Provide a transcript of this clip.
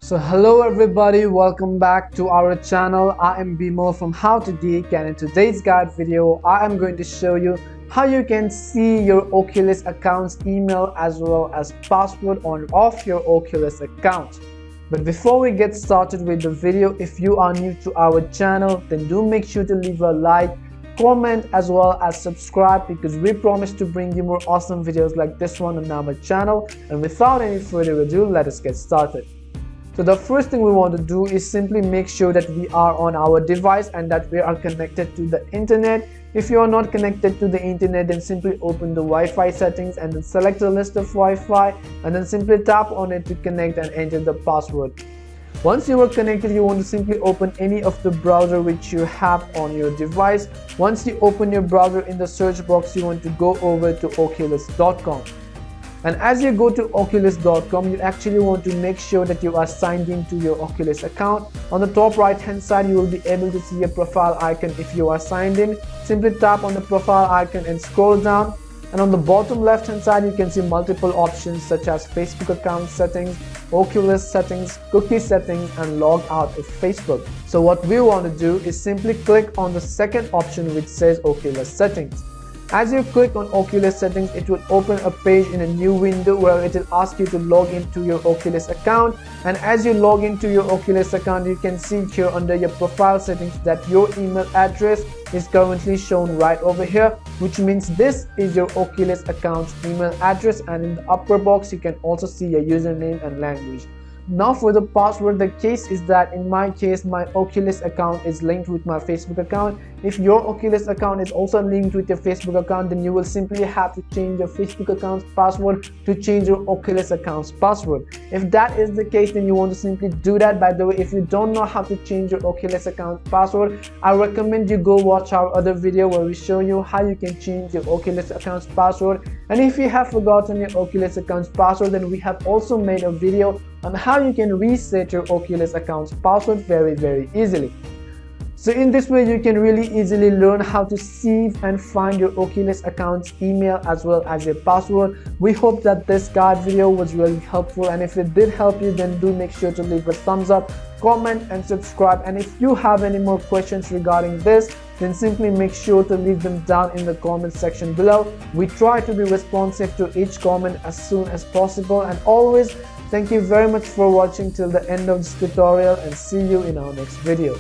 So hello everybody, welcome back to our channel. I am Bimo from How to Geek, and in today's guide video I am going to show you how you can see your Oculus account's email as well as password on off your Oculus account. But before we get started with the video, if you are new to our channel, then do make sure to leave a like, comment as well as subscribe, because we promise to bring you more awesome videos like this one on our channel. And without any further ado, let us get started. So the first thing we want to do is simply make sure that we are on our device and that we are connected to the internet. If you are not connected to the internet, then simply open the Wi-Fi settings and then select the list of Wi-Fi and then simply tap on it to connect and enter the password. Once you are connected, you want to simply open any of the browser which you have on your device. Once you open your browser, in the search box you want to go over to oculus.com. And as you go to oculus.com, you actually want to make sure that you are signed in to your Oculus account. On the top right hand side, you will be able to see a profile icon if you are signed in. Simply tap on the profile icon and scroll down. And on the bottom left hand side, you can see multiple options such as Facebook account settings, Oculus settings, cookie settings, and log out of Facebook. So what we want to do is simply click on the second option which says Oculus settings. As you click on Oculus settings, it will open a page in a new window where it will ask you to log into your Oculus account. And as you log into your Oculus account, you can see here under your profile settings that your email address is currently shown right over here, which means this is your Oculus account's email address. And in the upper box, you can also see your username and language. Now for the password, the case is that in my case, my Oculus account is linked with my Facebook account. If your Oculus account is also linked with your Facebook account, then you will simply have to change your Facebook account's password to change your Oculus account's password. If that is the case, then you want to simply do that. By the way, if you don't know how to change your Oculus account password, I recommend you go watch our other video where we show you how you can change your Oculus account's password. And if you have forgotten your Oculus account's password, then we have also made a video on how you can reset your Oculus account's password very easily. So in this way, you can really easily learn how to see and find your Oculus account's email as well as your password. We hope that this guide video was really helpful, and if it did help you, then do make sure to leave a thumbs up, comment and subscribe. And if you have any more questions regarding this, then simply make sure to leave them down in the comment section below. We try to be responsive to each comment as soon as possible. And always, thank you very much for watching till the end of this tutorial, and see you in our next video.